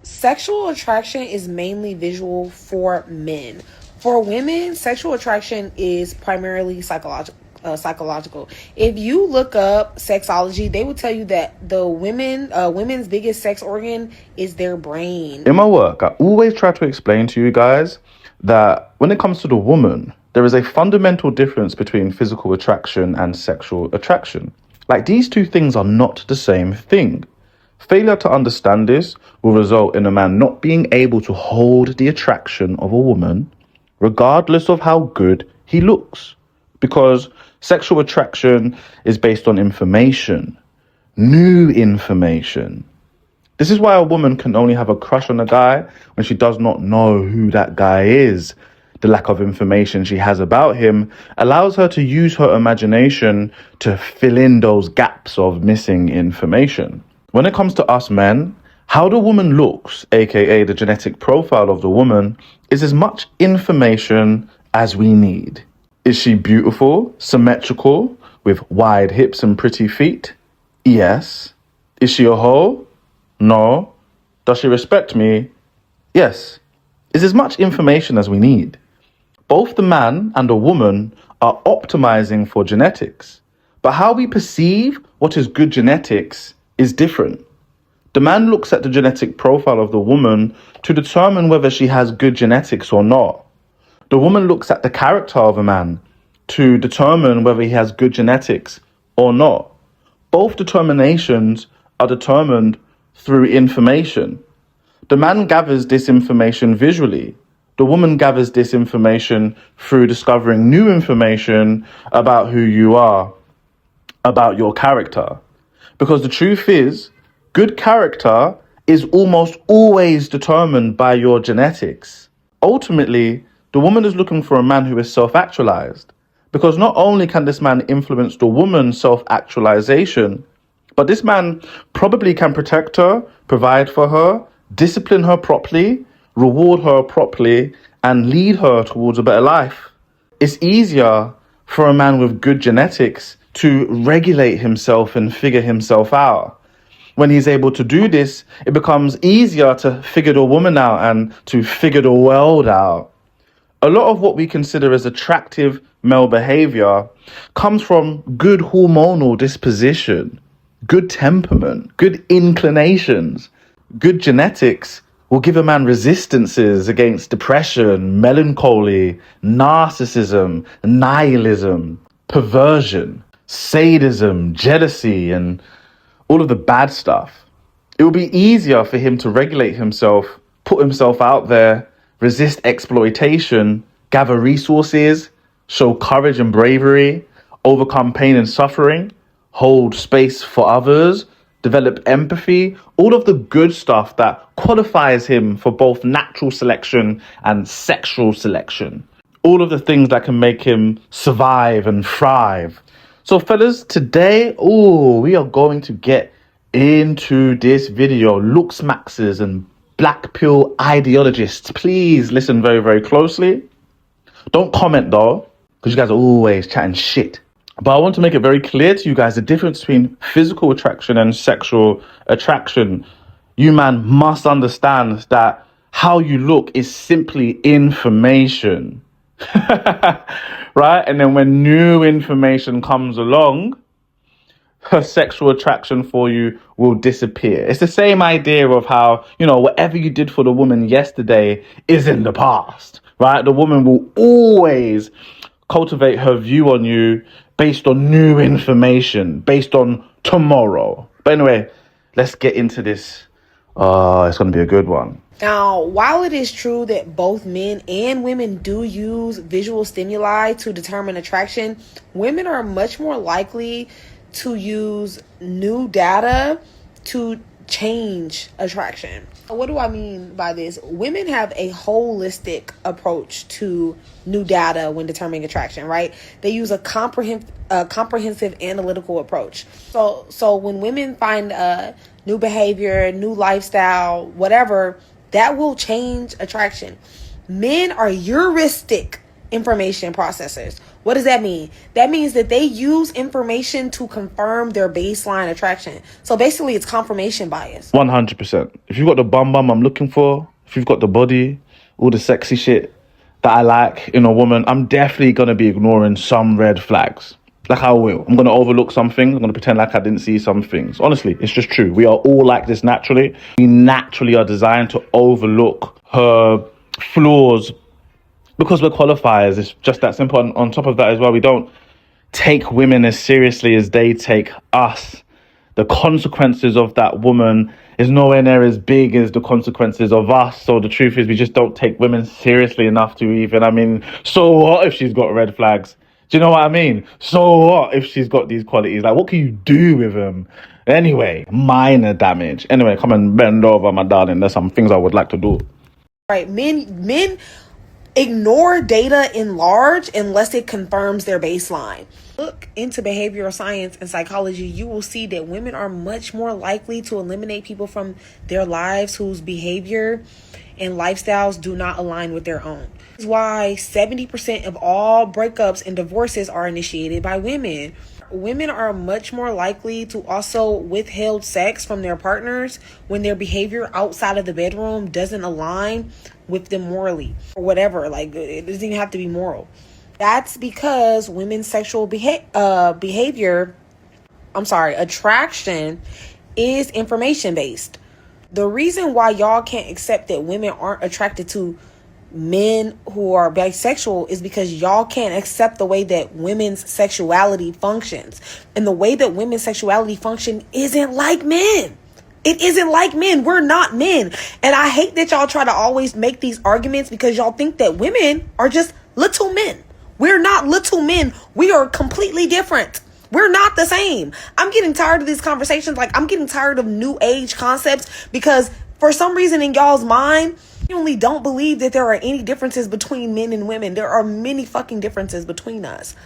Sexual attraction is mainly visual for men. For women, sexual attraction is primarily psychological. If you look up sexology, they will tell you that the women's biggest sex organ is their brain. In my work, I always try to explain to you guys that when it comes to the woman, there is a fundamental difference between physical attraction and sexual attraction. Like, these two things are not the same thing. Failure to understand this will result in a man not being able to hold the attraction of a woman, regardless of how good he looks. Because sexual attraction is based on information, new information. This is why a woman can only have a crush on a guy when she does not know who that guy is. The lack of information she has about him allows her to use her imagination to fill in those gaps of missing information. When it comes to us men, how the woman looks, aka the genetic profile of the woman, is as much information as we need. Is she beautiful, symmetrical, with wide hips and pretty feet? Yes. Is she a hoe? No. Does she respect me? Yes. Is as much information as we need. Both the man and the woman are optimizing for genetics, but how we perceive what is good genetics is different. The man looks at the genetic profile of the woman to determine whether she has good genetics or not. The woman looks at the character of a man to determine whether he has good genetics or not. Both determinations are determined through information. The man gathers this information visually. The woman gathers this information through discovering new information about who you are, about your character. Because the truth is, good character is almost always determined by your genetics. Ultimately, the woman is looking for a man who is self-actualized. Because not only can this man influence the woman's self-actualization, but this man probably can protect her, provide for her, discipline her properly, reward her properly, and lead her towards a better life. It's easier for a man with good genetics to regulate himself and figure himself out. When he's able to do this, it becomes easier to figure the woman out and to figure the world out. A lot of what we consider as attractive male behavior comes from good hormonal disposition, good temperament, good inclinations. Good genetics will give a man resistances against depression, melancholy, narcissism, nihilism, perversion, sadism, jealousy, and all of the bad stuff. It will be easier for him to regulate himself, put himself out there, resist exploitation, gather resources, show courage and bravery, overcome pain and suffering, hold space for others, develop empathy, all of the good stuff that qualifies him for both natural selection and sexual selection. All of the things that can make him survive and thrive. So fellas, today, we are going to get into this video. Looks maxes and black pill ideologists, please listen very, very closely. Don't comment though, because you guys are always chatting shit. But I want to make it very clear to you guys the difference between physical attraction and sexual attraction. You man must understand that how you look is simply information. Right? And then when new information comes along, her sexual attraction for you will disappear. It's the same idea of how, whatever you did for the woman yesterday is in the past, right? The woman will always cultivate her view on you based on new information, based on tomorrow. But anyway, let's get into this. It's going to be a good one. Now, while it is true that both men and women do use visual stimuli to determine attraction, women are much more likely to use new data to change attraction. What do I mean by this? Women have a holistic approach to new data when determining attraction, right? They use a comprehensive analytical approach. So when women find a new behavior, new lifestyle, whatever, that will change attraction. Men are heuristic information processors. What does that mean? That means that they use information to confirm their baseline attraction. So basically, it's confirmation bias. 100%. If you've got the bum I'm looking for, if you've got the body, all the sexy shit that I like in a woman, I'm definitely going to be ignoring some red flags. Like I will. I'm going to overlook some things. I'm going to pretend like I didn't see some things. Honestly, it's just true. We are all like this naturally. We naturally are designed to overlook her flaws because we're qualifiers. It's just that simple. And on top of that as well, we don't take women as seriously as they take us. The consequences of that woman is nowhere near as big as the consequences of us. So the truth is we just don't take women seriously enough to even, I mean, so what if she's got red flags? Do you know what I mean? So what if she's got these qualities? Like, what can you do with them? Anyway, minor damage. Anyway, come and bend over, my darling. There's some things I would like to do. Right, men ignore data in large unless it confirms their baseline. Look into behavioral science and psychology, you will see that women are much more likely to eliminate people from their lives whose behavior and lifestyles do not align with their own. This is why 70% of all breakups and divorces are initiated by women. Women are much more likely to also withhold sex from their partners when their behavior outside of the bedroom doesn't align with them morally or whatever. Like, it doesn't even have to be moral. That's because women's sexual attraction is information based. The reason why y'all can't accept that women aren't attracted to men who are bisexual is because y'all can't accept the way that women's sexuality functions. And the way that women's sexuality function isn't like men. It isn't like men. We're not men. And I hate that y'all try to always make these arguments because y'all think that women are just little men. We're not little men. We are completely different. We're not the same. I'm getting tired of these conversations. Like, I'm getting tired of new age concepts because for some reason in y'all's mind, you only don't believe that there are any differences between men and women. There are many fucking differences between us.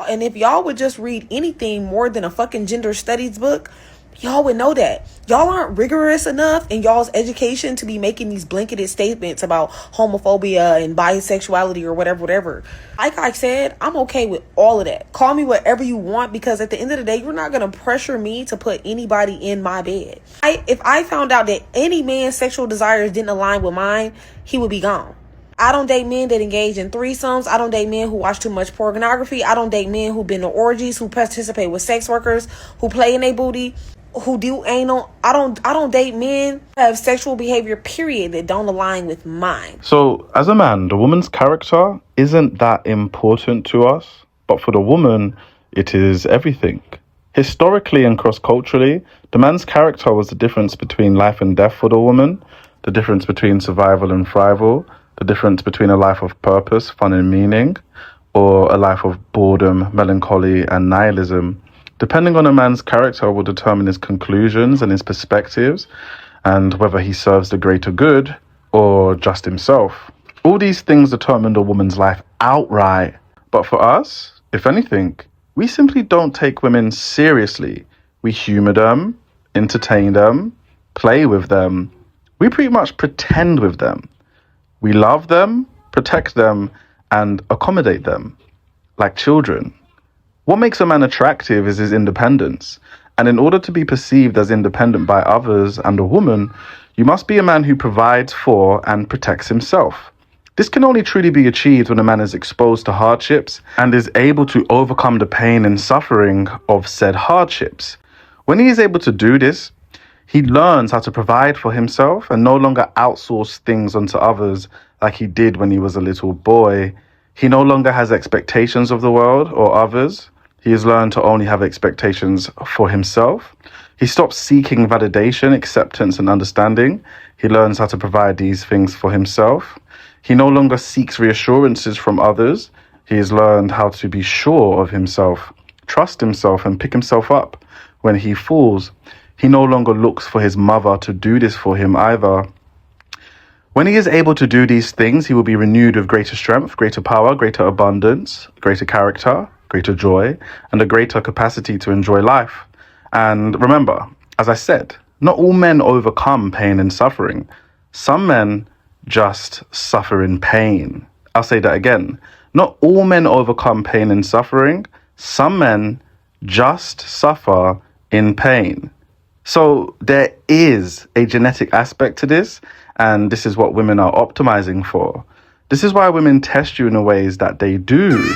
And if y'all would just read anything more than a fucking gender studies book, y'all would know that. Y'all aren't rigorous enough in y'all's education to be making these blanketed statements about homophobia and bisexuality or whatever. Like I said, I'm okay with all of that. Call me whatever you want because at the end of the day, you're not going to pressure me to put anybody in my bed. If I found out that any man's sexual desires didn't align with mine, he would be gone. I don't date men that engage in threesomes. I don't date men who watch too much pornography. I don't date men who've been to orgies, who participate with sex workers, who play in their booty, who do anal. I don't date men who have sexual behavior, period, that don't align with mine. So as a man, the woman's character isn't that important to us, but for the woman, it is everything. Historically and cross-culturally, the man's character was the difference between life and death for the woman, the difference between survival and thrival, the difference between a life of purpose, fun and meaning, or a life of boredom, melancholy and nihilism. Depending on a man's character will determine his conclusions and his perspectives and whether he serves the greater good or just himself. All these things determine a woman's life outright. But for us, if anything, we simply don't take women seriously. We humor them, entertain them, play with them. We pretty much pretend with them. We love them, protect them, and accommodate them like children. What makes a man attractive is his independence. And in order to be perceived as independent by others and a woman, you must be a man who provides for and protects himself. This can only truly be achieved when a man is exposed to hardships and is able to overcome the pain and suffering of said hardships. When he is able to do this, he learns how to provide for himself and no longer outsource things onto others like he did when he was a little boy. He no longer has expectations of the world or others. He has learned to only have expectations for himself. He stops seeking validation, acceptance, and understanding. He learns how to provide these things for himself. He no longer seeks reassurances from others. He has learned how to be sure of himself, trust himself, and pick himself up when he falls. He no longer looks for his mother to do this for him either. When he is able to do these things, he will be renewed with greater strength, greater power, greater abundance, greater character, greater joy, and a greater capacity to enjoy life. And remember, as I said, not all men overcome pain and suffering. Some men just suffer in pain. I'll say that again. Not all men overcome pain and suffering. Some men just suffer in pain. So there is a genetic aspect to this, and this is what women are optimizing for. This is why women test you in the ways that they do.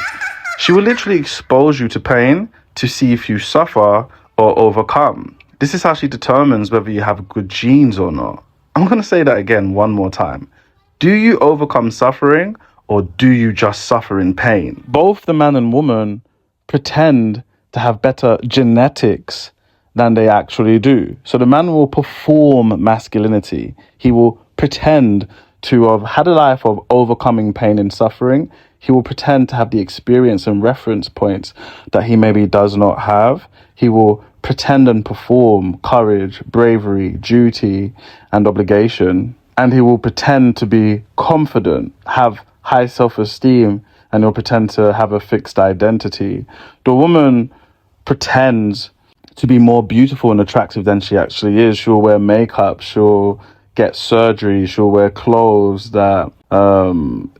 She will literally expose you to pain to see if you suffer or overcome. This is how she determines whether you have good genes or not. I'm going to say that again one more time. Do you overcome suffering or do you just suffer in pain? Both the man and woman pretend to have better genetics than they actually do. So the man will perform masculinity. He will pretend to have had a life of overcoming pain and suffering. He will pretend to have the experience and reference points that he maybe does not have. He will pretend and perform courage, bravery, duty, and obligation. And he will pretend to be confident, have high self-esteem, and he'll pretend to have a fixed identity. The woman pretends to be more beautiful and attractive than she actually is. She'll wear makeup, she'll get surgery, she'll wear clothes that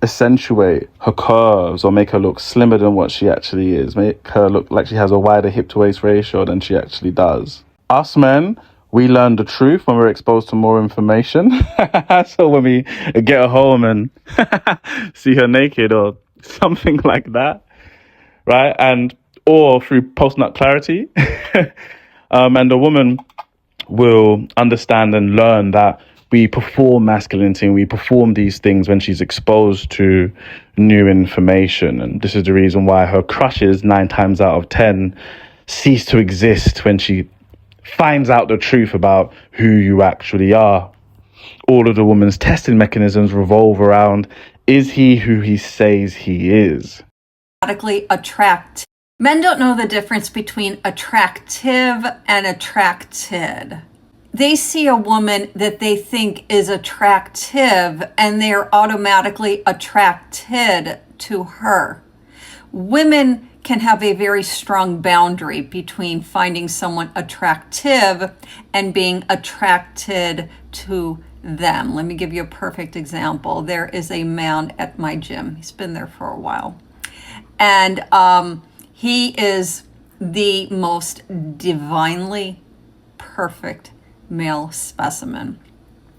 accentuate her curves or make her look slimmer than what she actually is, make her look like she has a wider hip to waist ratio than she actually does. Us men, we learn the truth when we're exposed to more information. So when we get home and see her naked or something like that, right? And or through post-nut clarity, and the woman will understand and learn that we perform masculinity and we perform these things when she's exposed to new information. And this is the reason why her crushes 9 times out of 10 cease to exist when she finds out the truth about who you actually are. All of the woman's testing mechanisms revolve around, is he who he says he is? Attract. Men don't know the difference between attractive and attracted. They see a woman that they think is attractive and they're automatically attracted to her. Women can have a very strong boundary between finding someone attractive and being attracted to them. Let me give you a perfect example. There is a man at my gym. He's been there for a while. And he is the most divinely perfect male specimen.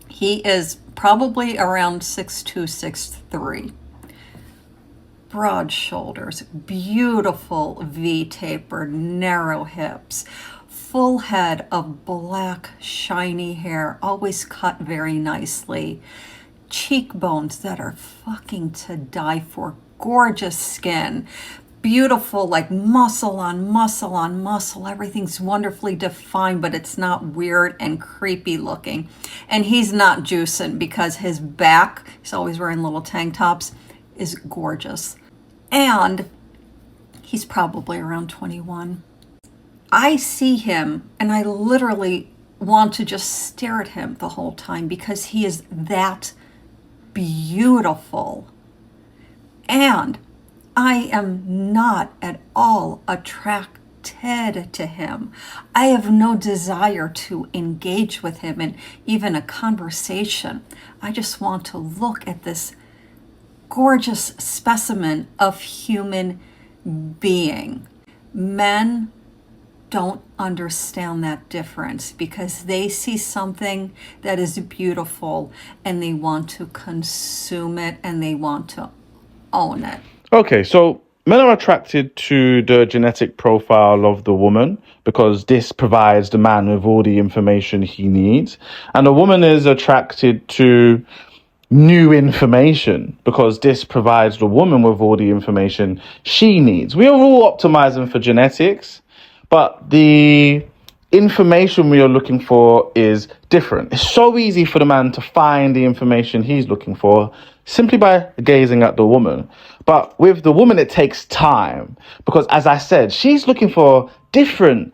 He is probably around 6'2", 6'3". Broad shoulders, beautiful V-tapered, narrow hips, full head of black, shiny hair, always cut very nicely, cheekbones that are fucking to die for, gorgeous skin, beautiful, like muscle on muscle on muscle. Everything's wonderfully defined, but it's not weird and creepy looking. And he's not juicing because his back, he's always wearing little tank tops, is gorgeous. And he's probably around 21. I see him and I literally want to just stare at him the whole time because he is that beautiful. And I am not at all attracted to him. I have no desire to engage with him in even a conversation. I just want to look at this gorgeous specimen of human being. Men don't understand that difference because they see something that is beautiful and they want to consume it and they want to own it. Okay, so men are attracted to the genetic profile of the woman because this provides the man with all the information he needs. And the woman is attracted to new information because this provides the woman with all the information she needs. We are all optimizing for genetics, but the information we are looking for is different. It's so easy for the man to find the information he's looking for simply by gazing at the woman. But with the woman, it takes time because, as I said, she's looking for different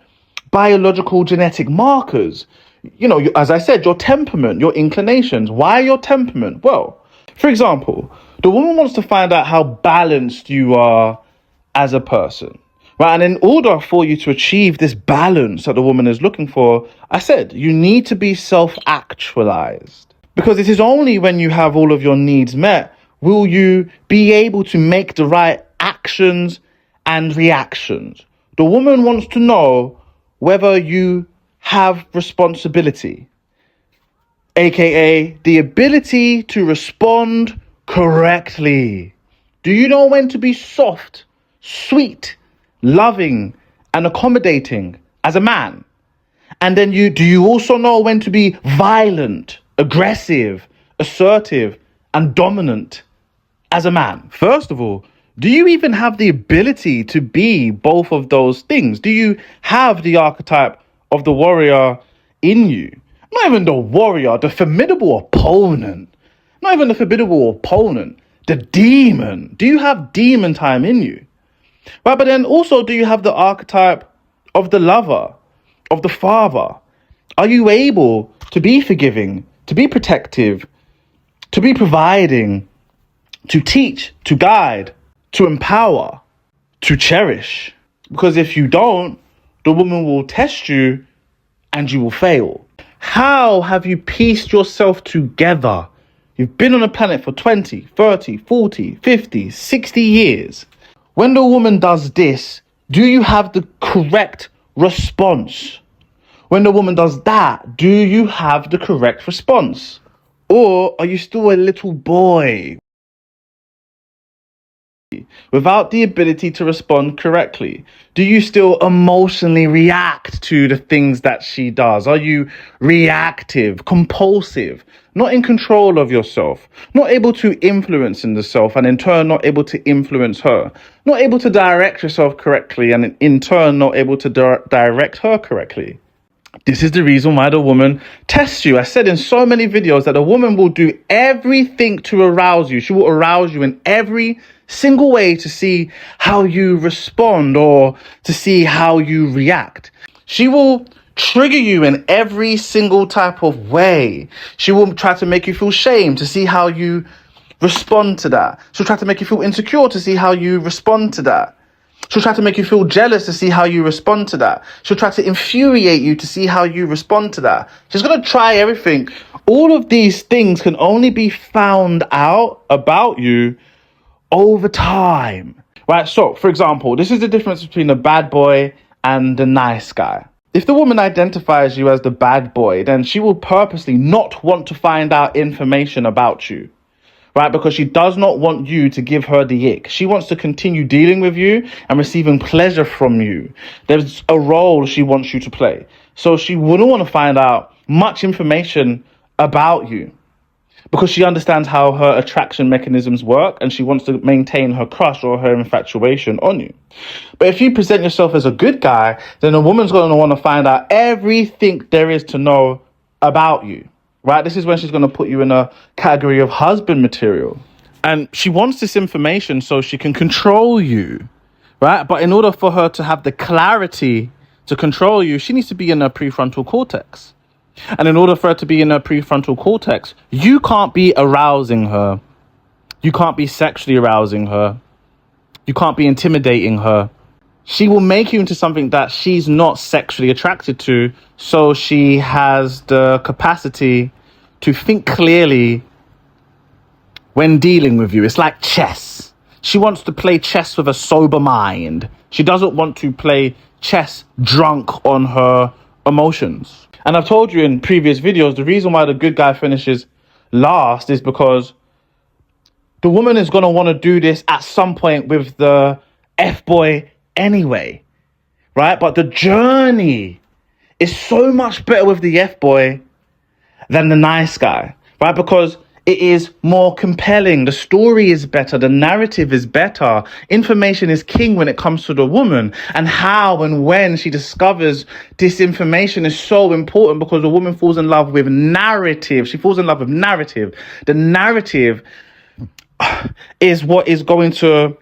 biological genetic markers. You know, as I said, your temperament, your inclinations. Why your temperament? Well, for example, the woman wants to find out how balanced you are as a person. Right, and in order for you to achieve this balance that the woman is looking for, I said, you need to be self-actualized. Because it is only when you have all of your needs met will you be able to make the right actions and reactions? The woman wants to know whether you have responsibility, aka the ability to respond correctly. Do you know when to be soft, sweet, loving, and accommodating as a man? And then do you also know when to be violent, aggressive, assertive, and dominant as a man? First of all, do you even have the ability to be both of those things? Do you have the archetype of the warrior in you? Not even the warrior, the formidable opponent. Not even the formidable opponent, the demon. Do you have demon time in you? Right, but then also, do you have the archetype of the lover, of the father? Are you able to be forgiving, to be protective, to be providing, to teach, to guide, to empower, to cherish? Because if you don't, the woman will test you and you will fail. How have you pieced yourself together? You've been on the planet for 20, 30, 40, 50, 60 years. When the woman does this, do you have the correct response? When the woman does that, do you have the correct response? Or are you still a little boy without the ability to respond correctly? Do you still emotionally react to the things that she does? Are you reactive, compulsive, not in control of yourself, not able to influence in the self, and in turn not able to influence her, not able to direct yourself correctly, and in turn not able to direct her correctly? This is the reason why the woman tests you. I said in so many videos that a woman will do everything to arouse you. She will arouse you in every single way to see how you respond or to see how you react. She will trigger you in every single type of way. She will try to make you feel shame to see how you respond to that. She'll try to make you feel insecure to see how you respond to that. She'll try to make you feel jealous to see how you respond to that. She'll try to infuriate you to see how you respond to that. She's going to try everything. All of these things can only be found out about you over time. Right? So, for example, this is the difference between the bad boy and the nice guy. If the woman identifies you as the bad boy, then she will purposely not want to find out information about you. Right? Because she does not want you to give her the ick. She wants to continue dealing with you and receiving pleasure from you. There's a role she wants you to play. So she wouldn't want to find out much information about you because she understands how her attraction mechanisms work and she wants to maintain her crush or her infatuation on you. But if you present yourself as a good guy, then a woman's going to want to find out everything there is to know about you. Right? This is when she's going to put you in a category of husband material. And she wants this information so she can control you. Right? But in order for her to have the clarity to control you, she needs to be in her prefrontal cortex. And in order for her to be in her prefrontal cortex, you can't be arousing her. You can't be sexually arousing her. You can't be intimidating her. She will make you into something that she's not sexually attracted to, so she has the capacity to think clearly when dealing with you. It's like chess. She wants to play chess with a sober mind. She doesn't want to play chess drunk on her emotions. And I've told you in previous videos, the reason why the good guy finishes last is because the woman is going to want to do this at some point with the F-boy anyway, right? But the journey is so much better with the F-boy than the nice guy, right? Because it is more compelling. The story is better. The narrative is better. Information is king when it comes to the woman. And how and when she discovers this information is so important because the woman falls in love with narrative. She falls in love with narrative. The narrative is what is going to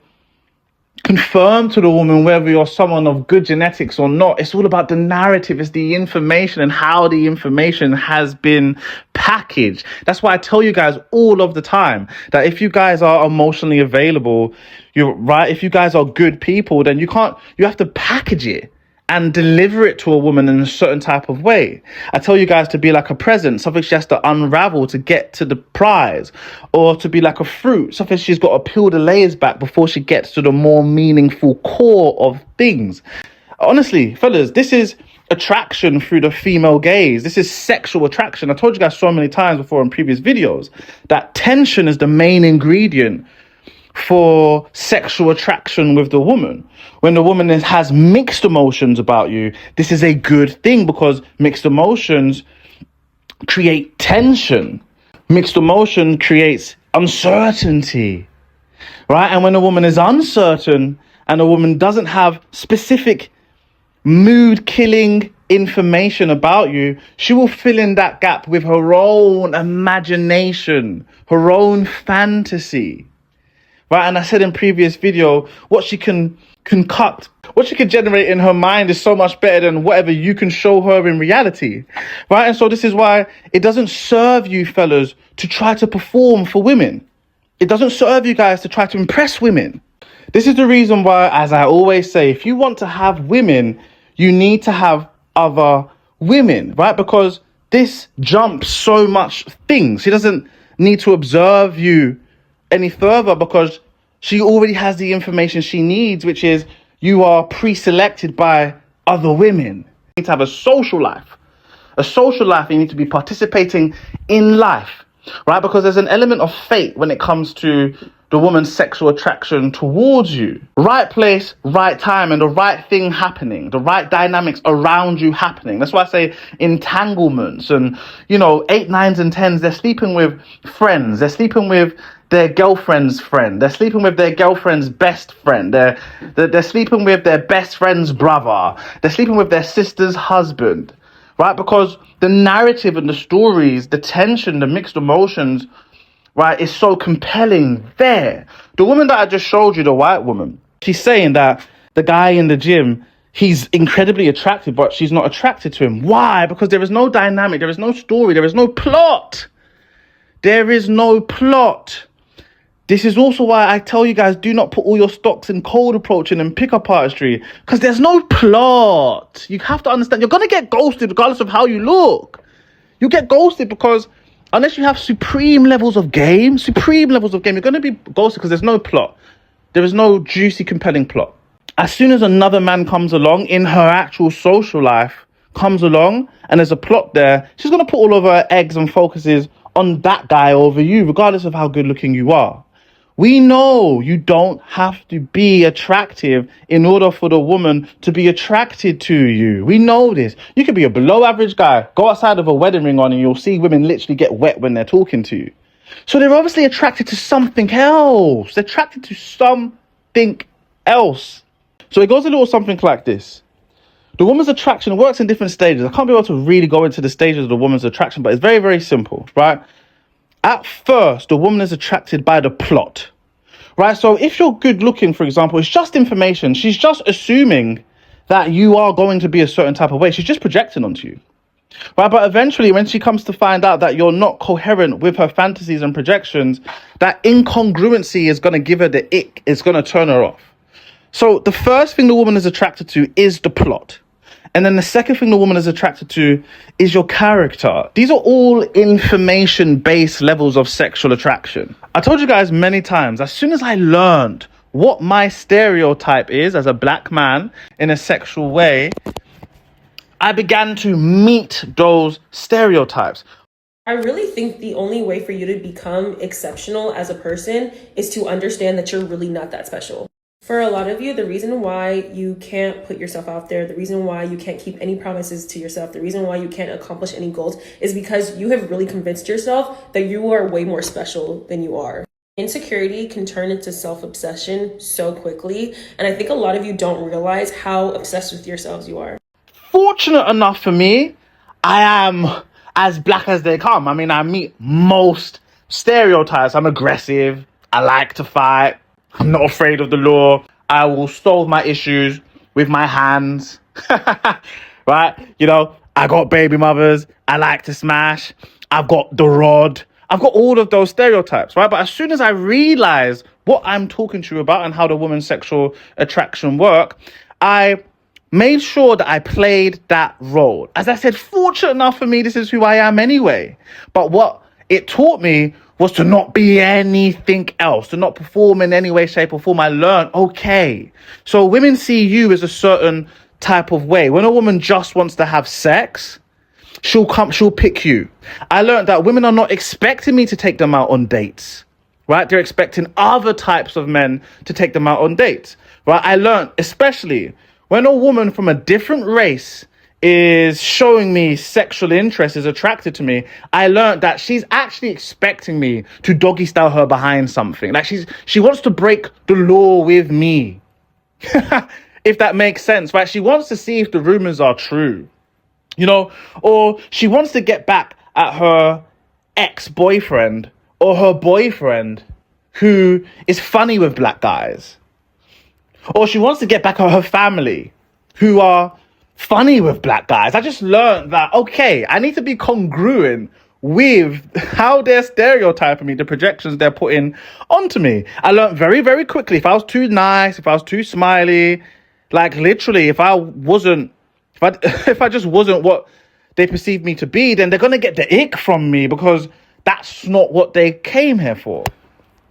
confirm to the woman whether you're someone of good genetics or not. It's all about the narrative. It's the information and how the information has been packaged. That's why I tell you guys all of the time that if you guys are emotionally available, you're right. If you guys are good people, then you have to package it and deliver it to a woman in a certain type of way. I tell you guys to be like a present, something she has to unravel to get to the prize, or to be like a fruit, something she's got to peel the layers back before she gets to the more meaningful core of things. Honestly, fellas, this is attraction through the female gaze. This is sexual attraction. I told you guys so many times before in previous videos that tension is the main ingredient for sexual attraction with the woman. When the woman has mixed emotions about you, this is a good thing because mixed emotions create tension. Mixed emotion creates uncertainty, right? And when a woman is uncertain and a woman doesn't have specific mood-killing information about you, she will fill in that gap with her own imagination, her own fantasy. Right, and I said in previous video, what she can concoct, what she can generate in her mind is so much better than whatever you can show her in reality. Right, and so this is why it doesn't serve you fellas to try to perform for women. It doesn't serve you guys to try to impress women. This is the reason why, as I always say, if you want to have women, you need to have other women, right? Because this jumps so much things. She doesn't need to observe you any further because she already has the information she needs, which is you are pre-selected by other women. You need to have a social life. A social life, you need to be participating in life, right? Because there's an element of fate when it comes to the woman's sexual attraction towards you. Right place, right time, and the right thing happening, the right dynamics around you happening. That's why I say entanglements and, 8, 9s, and 10s, they're sleeping with friends. They're sleeping with their girlfriend's friend. They're sleeping with their girlfriend's best friend. They're sleeping with their best friend's brother. They're sleeping with their sister's husband, right? Because the narrative and the stories, the tension, the mixed emotions, right, is so compelling there. The woman that I just showed you, the white woman, she's saying that the guy in the gym, he's incredibly attractive, but she's not attracted to him. Why? Because there is no dynamic, there is no story, there is no plot. There is no plot. This is also why I tell you guys, do not put all your stocks in cold approaching and pickup artistry, because there's no plot. You have to understand, you're going to get ghosted regardless of how you look. You get ghosted because unless you have supreme levels of game, you're going to be ghosted because there's no plot. There is no juicy, compelling plot. As soon as another man comes along in her actual social life, comes along and there's a plot there, she's going to put all of her eggs and focuses on that guy over you, regardless of how good looking you are. We know you don't have to be attractive in order for the woman to be attracted to you. We know this. You could be a below average guy, go outside with a wedding ring on, and you'll see women literally get wet when they're talking to you. So they're obviously attracted to something else. They're attracted to something else. So it goes a little something like this. The woman's attraction works in different stages. I can't be able to really go into the stages of the woman's attraction, but it's very, very simple, right? At first, the woman is attracted by the plot, right? So if you're good looking, for example, it's just information. She's just assuming that you are going to be a certain type of way. She's just projecting onto you, right? But eventually, when she comes to find out that you're not coherent with her fantasies and projections, that incongruency is going to give her the ick. It's going to turn her off. So the first thing the woman is attracted to is the plot. And then the second thing the woman is attracted to is your character. These are all information-based levels of sexual attraction. I told you guys many times, as soon as I learned what my stereotype is as a black man in a sexual way, I began to meet those stereotypes. I really think the only way for you to become exceptional as a person is to understand that you're really not that special. For a lot of you, the reason why you can't put yourself out there, the reason why you can't keep any promises to yourself, the reason why you can't accomplish any goals is because you have really convinced yourself that you are way more special than you are. Insecurity can turn into self-obsession so quickly, and I think a lot of you don't realize how obsessed with yourselves you are. Fortunate enough for me, I am as black as they come. I mean, I meet most stereotypes. I'm aggressive. I like to fight. I'm not afraid of the law. I will solve my issues with my hands. Right? I got baby mothers. I like to smash. I've got the rod. I've got all of those stereotypes, right? But as soon as I realize what I'm talking to you about and how the woman's sexual attraction work, I made sure that I played that role. As I said, fortunate enough for me, this is who I am anyway. But what it taught me was to not be anything else, to not perform in any way, shape, or form. I learned, okay, so women see you as a certain type of way. When a woman just wants to have sex, she'll pick you. I learned that women are not expecting me to take them out on dates, right? They're expecting other types of men to take them out on dates, right? I learned, especially when a woman from a different race is showing me sexual interest, is attracted to me, I learned that she's actually expecting me to doggy style her behind something. Like she wants to break the law with me. If that makes sense, right? She wants to see if the rumors are true, or she wants to get back at her ex-boyfriend or her boyfriend who is funny with black guys. Or she wants to get back at her family who are funny with black guys. I just learned that, okay, I need to be congruent with how they're stereotyping me, the projections they're putting onto me. I learned very, very quickly, if I was too nice, if I was too smiley, like literally, if I just wasn't what they perceived me to be, then they're going to get the ick from me because that's not what they came here for,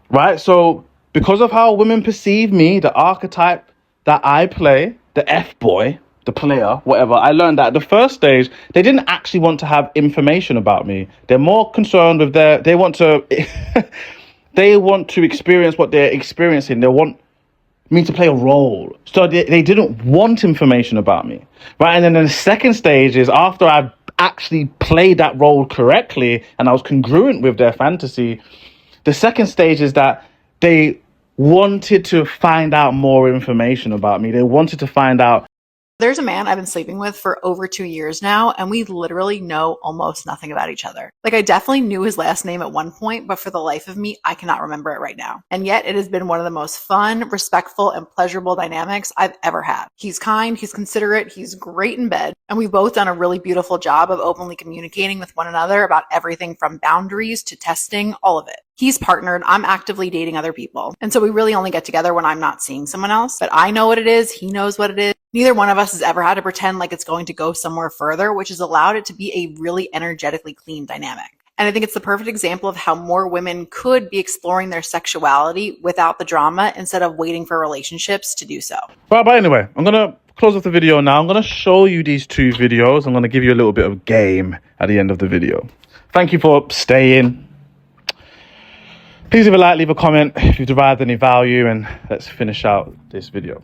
right? So because of how women perceive me, the archetype that I play, the F-boy, the player, whatever, I learned that at the first stage, they didn't actually want to have information about me. They're more concerned with they want to experience what they're experiencing. They want me to play a role. So they didn't want information about me, right? And then the second stage is after I actually played that role correctly and I was congruent with their fantasy, the second stage is that they wanted to find out more information about me. They wanted to find out. There's a man I've been sleeping with for over 2 years now, and we literally know almost nothing about each other. Like, I definitely knew his last name at one point, but for the life of me, I cannot remember it right now. And yet it has been one of the most fun, respectful, and pleasurable dynamics I've ever had. He's kind, he's considerate, he's great in bed, and we've both done a really beautiful job of openly communicating with one another about everything from boundaries to testing, all of it. He's partnered, I'm actively dating other people. And so we really only get together when I'm not seeing someone else. But I know what it is, he knows what it is. Neither one of us has ever had to pretend like it's going to go somewhere further, which has allowed it to be a really energetically clean dynamic. And I think it's the perfect example of how more women could be exploring their sexuality without the drama instead of waiting for relationships to do so. But anyway, I'm going to close off the video now. I'm going to show you these two videos. I'm going to give you a little bit of game at the end of the video. Thank you for staying. Please leave a like, leave a comment if you've derived any value, and let's finish out this video.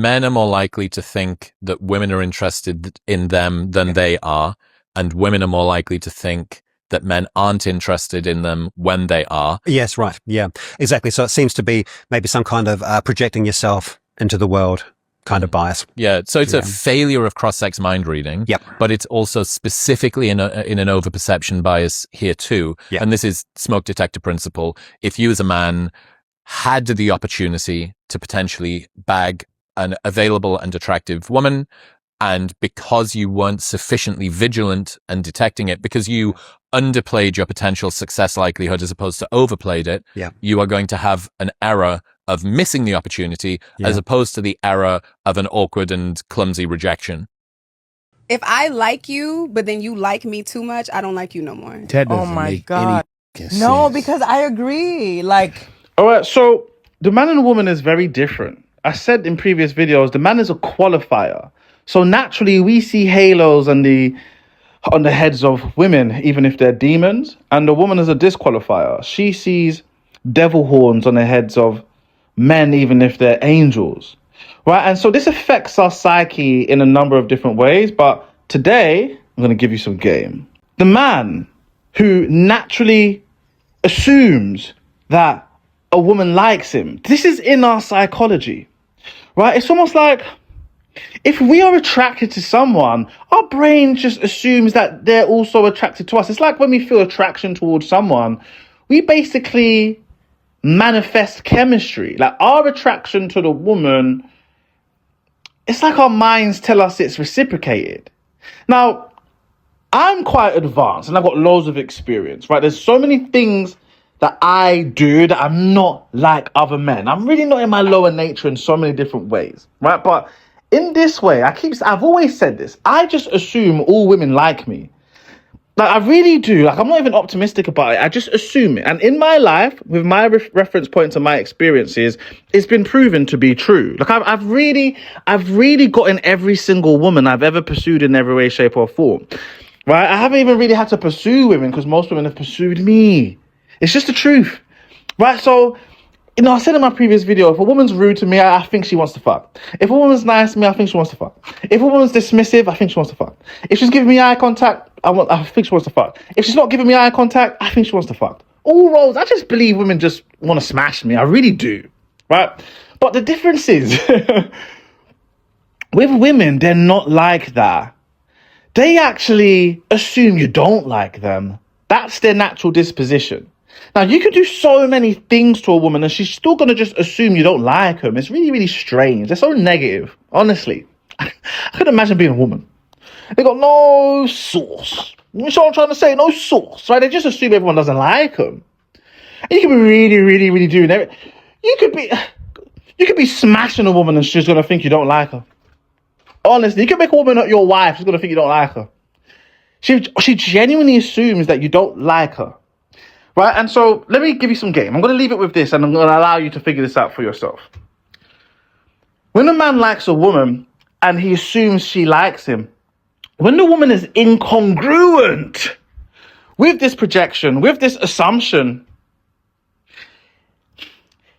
Men are more likely to think that women are interested in them than they are, and women are more likely to think that men aren't interested in them when they are. Yes, right. Yeah, exactly. So it seems to be maybe some kind of projecting yourself into the world kind of bias. Yeah, so it's a failure of cross-sex mind reading, but it's also specifically in an overperception bias here too. Yep. And this is smoke detector principle. If you as a man had the opportunity to potentially bag an available and attractive woman, and because you weren't sufficiently vigilant and detecting it, because you underplayed your potential success likelihood as opposed to overplayed it, you are going to have an error of missing the opportunity as opposed to the error of an awkward and clumsy rejection. If I like you, but then you like me too much, I don't like you no more. Oh my God. No, because I agree. Like, all right, so the man and the woman is very different. I said in previous videos, the man is a qualifier. So naturally, we see halos on the heads of women, even if they're demons. And the woman is a disqualifier. She sees devil horns on the heads of men, even if they're angels. Right? And so this affects our psyche in a number of different ways. But today, I'm going to give you some game. The man who naturally assumes that a woman likes him. This is in our psychology. Right? It's almost like if we are attracted to someone, our brain just assumes that they're also attracted to us. It's like when we feel attraction towards someone, we basically manifest chemistry. Like our attraction to the woman, it's like our minds tell us it's reciprocated. Now, I'm quite advanced and I've got loads of experience, right? There's so many things that I do that I'm not like other men. I'm really not in my lower nature in so many different ways, right? But in this way, I've always said this. I just assume all women like me. Like, I really do. Like, I'm not even optimistic about it. I just assume it. And in my life, with my reference points and my experiences, it's been proven to be true. Like, I've really gotten every single woman I've ever pursued in every way, shape, or form. Right? I haven't even really had to pursue women because most women have pursued me. It's just the truth. Right? So, you know, I said in my previous video, if a woman's rude to me, I think she wants to fuck. If a woman's nice to me, I think she wants to fuck. If a woman's dismissive, I think she wants to fuck. If she's giving me eye contact, I think she wants to fuck. If she's not giving me eye contact, I think she wants to fuck. All roles, I just believe women just want to smash me. I really do. Right? But the difference is, with women, they're not like that. They actually assume you don't like them. That's their natural disposition. Now, you can do so many things to a woman and she's still going to just assume you don't like them. It's really, really strange. They're so negative, honestly. I couldn't imagine being a woman. They got no sauce. That's what I'm trying to say, no sauce, right? They just assume everyone doesn't like them. And you can be really, really, really doing everything. You could be smashing a woman and she's going to think you don't like her. Honestly, you can make a woman your wife, she's going to think you don't like her. She genuinely assumes that you don't like her. Right, and so let me give you some game. I'm going to leave it with this and I'm going to allow you to figure this out for yourself. When a man likes a woman and he assumes she likes him, when the woman is incongruent with this projection, with this assumption,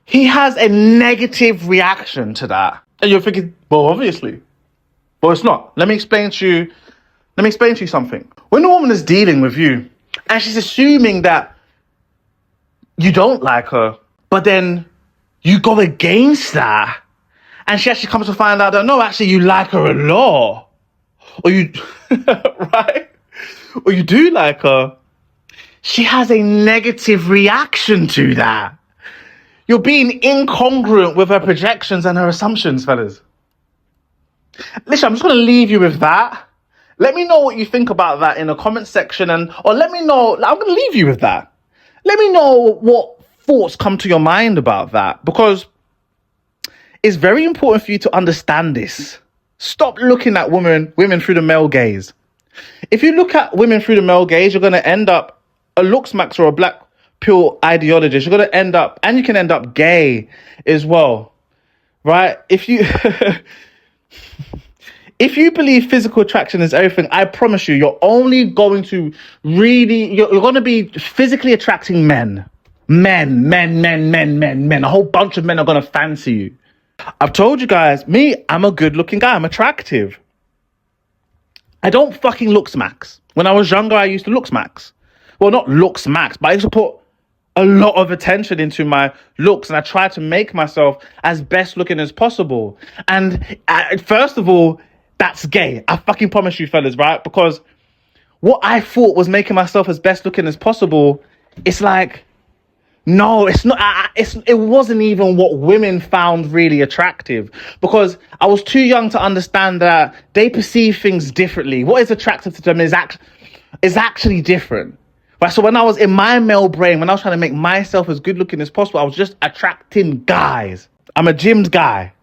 he has a negative reaction to that. And you're thinking, well, obviously. Well, it's not. Let me explain to you something. When a woman is dealing with you and she's assuming that you don't like her, but then you go against that, and she actually comes to find out that no, actually you like her a lot, or you, right, or you do like her. She has a negative reaction to that. You're being incongruent with her projections and her assumptions, fellas. Listen, I'm just going to leave you with that. Let me know what you think about that in the comment section, or let me know. I'm going to leave you with that. Let me know what thoughts come to your mind about that, because it's very important for you to understand this. Stop looking at women through the male gaze. If you look at women through the male gaze, you're going to end up a looks max or a black pill ideologist. You're going to end up, and you can end up gay as well, right? If you if you believe physical attraction is everything, I promise you, you're only going to you're going to be physically attracting men. Men. A whole bunch of men are going to fancy you. I've told you guys, I'm a good looking guy. I'm attractive. I don't fucking looks max. When I was younger, I used to looks max. Well, not looks max, but I used to put a lot of attention into my looks, and I tried to make myself as best looking as possible. And first of all, that's gay. I fucking promise you, fellas, right? Because what I thought was making myself as best looking as possible, it's like, no, it's not. It wasn't even what women found really attractive, because I was too young to understand that they perceive things differently. What is attractive to them is actually different. Right? So when I was in my male brain, when I was trying to make myself as good looking as possible, I was just attracting guys. I'm a gym's guy.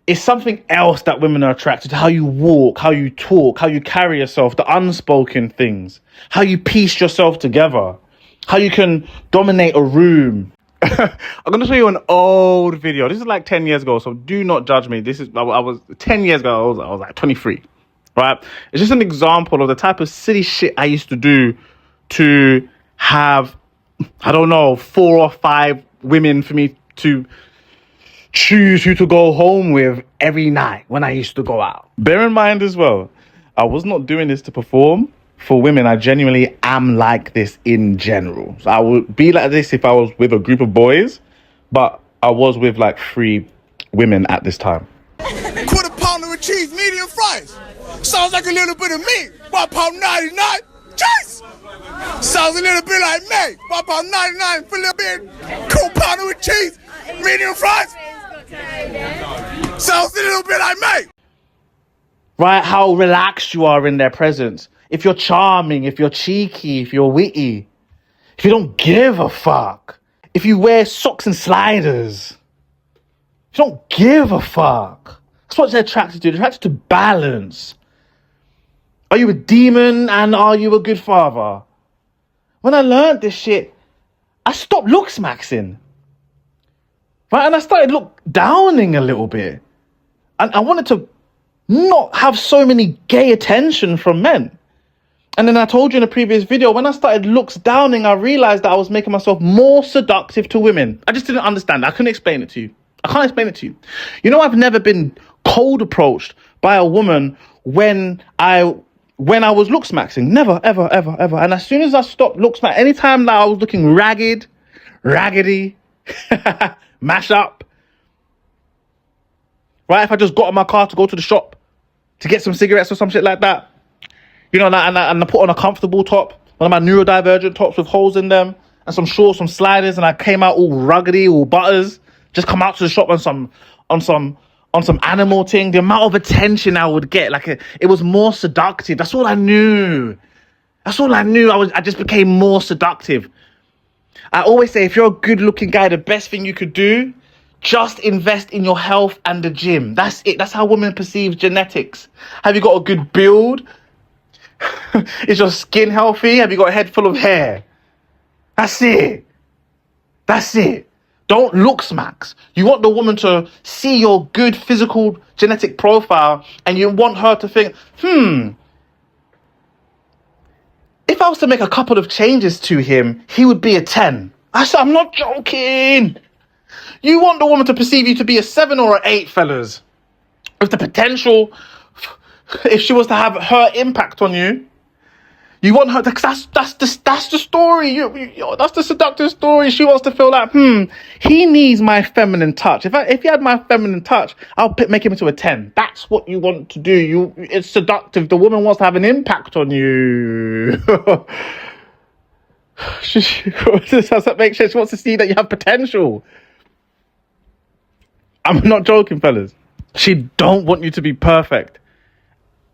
It's something else that women are attracted to: how you walk, how you talk, how you carry yourself, the unspoken things, how you piece yourself together, how you can dominate a room. I'm going to show you an old video. This is like 10 years ago, so do not judge me. I was 10 years ago, I was like 23, right? It's just an example of the type of silly shit I used to do to have, I don't know, 4 or 5 women for me to choose who to go home with every night when I used to go out. Bear in mind as well, I was not doing this to perform. For women, I genuinely am like this in general. So I would be like this if I was with a group of boys, but I was with like 3 women at this time. Quarter pounder with cheese, medium fries. Sounds like a little bit of me. £1.99. Cheese. Sounds a little bit like me. £1.99 for a little bit. Quarter pounder with cheese, medium fries. Sounds a little bit like me. Right? How relaxed you are in their presence. If you're charming, if you're cheeky, if you're witty, if you don't give a fuck, if you wear socks and sliders, if you don't give a fuck. That's what they're attracted to. They're attracted to balance. Are you a demon and are you a good father? When I learned this shit, I stopped look maxing. Right? And I started look downing a little bit. And I wanted to not have so many gay attention from men. And then I told you in a previous video, when I started looks downing, I realized that I was making myself more seductive to women. I just didn't understand. I couldn't explain it to you. I can't explain it to you. You know, I've never been cold approached by a woman when I was looks maxing. Never, ever, ever, ever. And as soon as I stopped looks maxing, anytime that I was looking raggedy, mash up, right? If I just got in my car to go to the shop to get some cigarettes or some shit like that, you know, and I put on a comfortable top, one of my neurodivergent tops with holes in them, and some shorts, some sliders, and I came out all ruggedy, all butters, just come out to the shop on some animal thing. The amount of attention I would get, it was more seductive. That's all I knew. I just became more seductive. I always say, if you're a good looking guy, the best thing you could do, just invest in your health and the gym. That's it. That's how women perceive genetics. Have you got a good build? Is your skin healthy? Have you got a head full of hair? That's it. Don't look smacks. You want the woman to see your good physical genetic profile, and you want her to think, if I was to make a couple of changes to him, he would be a 10. I said, I'm not joking. You want the woman to perceive you to be a 7 or an 8, fellas. With the potential, if she was to have her impact on you, you want her to, that's the story. That's the seductive story. She wants to feel like, he needs my feminine touch. If he had my feminine touch, I'll make him into a 10. That's what you want to do. It's seductive. The woman wants to have an impact on you. Does that make sense? She wants to see that you have potential. I'm not joking, fellas. She don't want you to be perfect.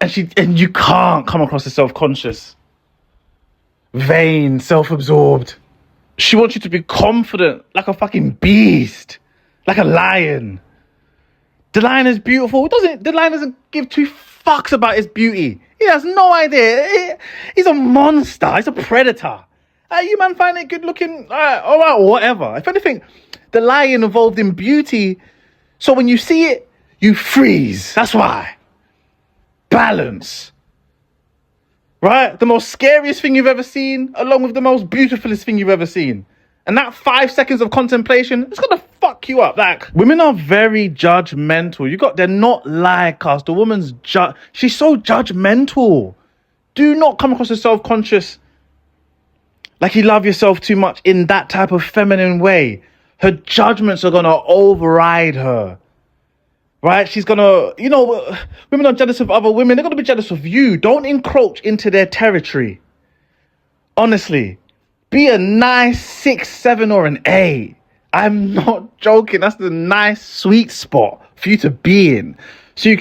And you can't come across as self-conscious, vain, self-absorbed. She wants you to be confident, like a fucking beast, like a lion. The lion is beautiful. The lion doesn't give two fucks about his beauty. He has no idea. He's a monster. He's a predator. You man find it good looking? All right, whatever. If anything, the lion evolved in beauty, so when you see it, you freeze. That's why. Balance. Right? The most scariest thing you've ever seen, along with the most beautifulest thing you've ever seen. And that 5 seconds of contemplation, it's gonna fuck you up. Like, women are very judgmental. They're not like us. The woman's she's so judgmental. Do not come across as self-conscious, like you love yourself too much in that type of feminine way. Her judgments are gonna override her. Right? She's gonna, women are jealous of other women. They're gonna be jealous of you. Don't encroach into their territory. Honestly, be a nice 6, 7, or an 8. I'm not joking. That's the nice sweet spot for you to be in. So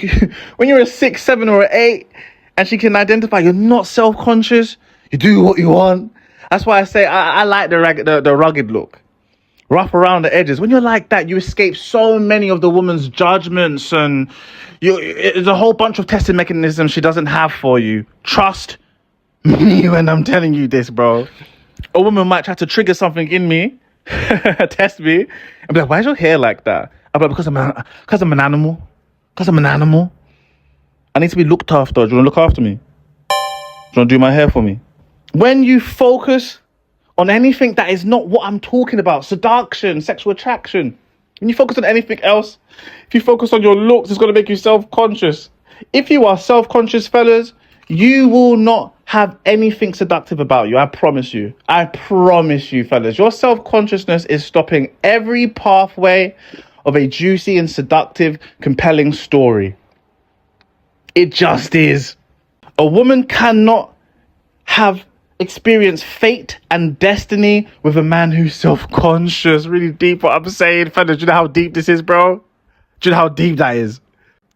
when you're a 6, 7, or an 8, and she can identify you're not self-conscious, you do what you want. That's why I say I like the rugged look. Rough around the edges. When you're like that, you escape so many of the woman's judgments, and there's a whole bunch of testing mechanisms she doesn't have for you. Trust me when I'm telling you this, bro. A woman might try to trigger something in me, test me, and be like, why is your hair like that? I'm like, because I'm an animal. Because I'm an animal. I need to be looked after. Do you want to look after me? Do you want to do my hair for me? When you focus on anything that is not what I'm talking about, seduction, sexual attraction, when you focus on anything else, if you focus on your looks, it's going to make you self-conscious. If you are self-conscious, fellas, you will not have anything seductive about you. I promise you. I promise you, fellas. Your self-consciousness is stopping every pathway of a juicy and seductive, compelling story. It just is. A woman cannot have experience fate and destiny with a man who's self-conscious. Really deep what I'm saying, fellas. Do you know how deep this is, bro? Do you know how deep that is?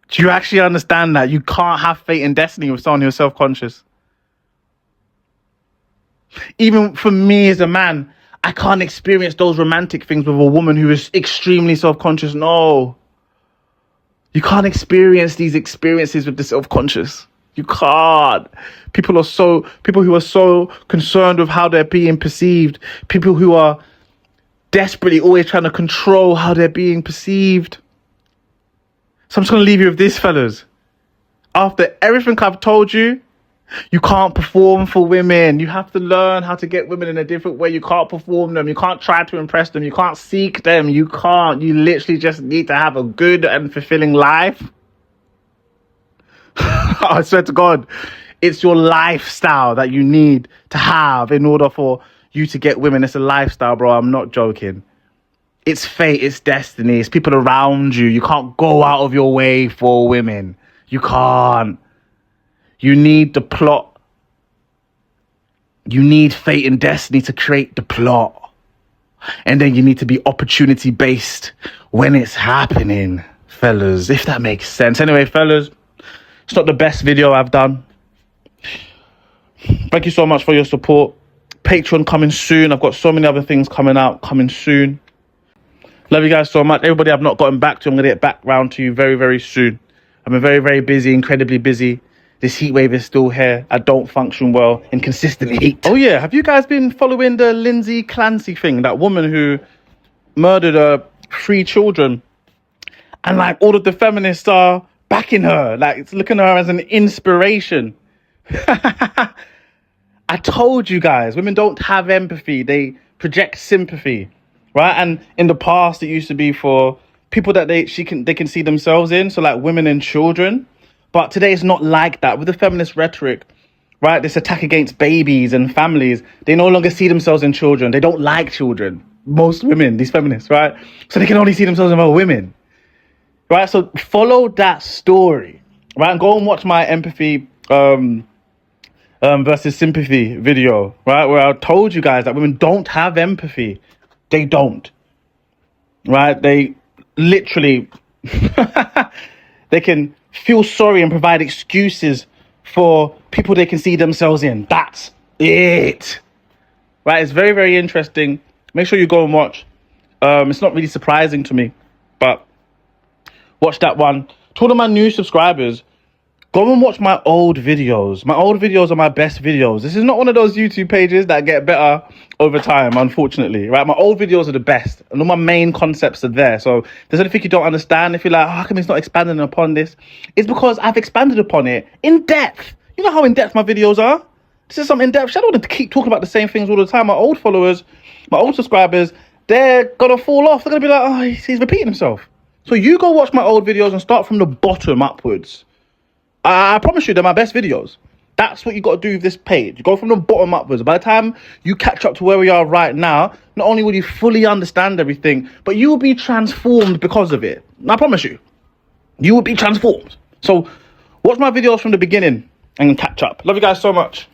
Do you actually understand that you can't have fate and destiny with someone who's self-conscious? Even for me as a man, I can't experience those romantic things with a woman who is extremely self-conscious. No. You can't experience these experiences with the self-conscious. You can't. People who are so concerned with how they're being perceived. People who are desperately always trying to control how they're being perceived. So I'm just going to leave you with this, fellas. After everything I've told you, you can't perform for women. You have to learn how to get women in a different way. You can't perform them. You can't try to impress them. You can't seek them. You can't. You literally just need to have a good and fulfilling life. I swear to God, it's your lifestyle that you need to have in order for you to get women. It's a lifestyle, bro. I'm not joking. It's fate. It's destiny. It's people around you. You can't go out of your way for women. You can't. You need the plot. You need fate and destiny to create the plot. And then you need to be opportunity based when it's happening, fellas, if that makes sense. Anyway, fellas, it's not the best video I've done. Thank you so much for your support. Patreon coming soon. I've got so many other things coming out, coming soon. Love you guys so much. Everybody I've not gotten back to, I'm going to get back round to you very, very soon. I've been very, very busy, incredibly busy. This heat wave is still here. I don't function well in consistent heat. Oh yeah, have you guys been following the Lindsay Clancy thing? That woman who murdered her 3 children. And like all of the feminists are backing her. Like it's looking at her as an inspiration. I told you guys, women don't have empathy. They project sympathy, right? And in the past, it used to be for people that they can see themselves in. So like women and children. But today it's not like that. With the feminist rhetoric, right? This attack against babies and families. They no longer see themselves in children. They don't like children. Most women, these feminists, right? So they can only see themselves in other women, right? So follow that story, right? And go and watch my empathy versus sympathy video, right? Where I told you guys that women don't have empathy. They don't, right? They literally, they can feel sorry and provide excuses for people they can see themselves in. That's it. Right? It's very, very interesting. Make sure you go and watch. It's not really surprising to me, but watch that one. To all of my new subscribers, go and watch my old videos. My old videos are my best videos. This is not one of those YouTube pages that get better over time, unfortunately, right? My old videos are the best, and all my main concepts are there. So if there's anything you don't understand, if you're like, oh, how come he's not expanding upon this? It's because I've expanded upon it in depth. You know how in depth my videos are? This is some in depth. I don't want to keep talking about the same things all the time. My old followers, my old subscribers, they're gonna fall off. They're gonna be like, oh, he's repeating himself. So you go watch my old videos and start from the bottom upwards. I promise you, they're my best videos. That's what you got to do with this page. You go from the bottom upwards. By the time you catch up to where we are right now, not only will you fully understand everything, but you will be transformed because of it. I promise you. You will be transformed. So watch my videos from the beginning and catch up. Love you guys so much.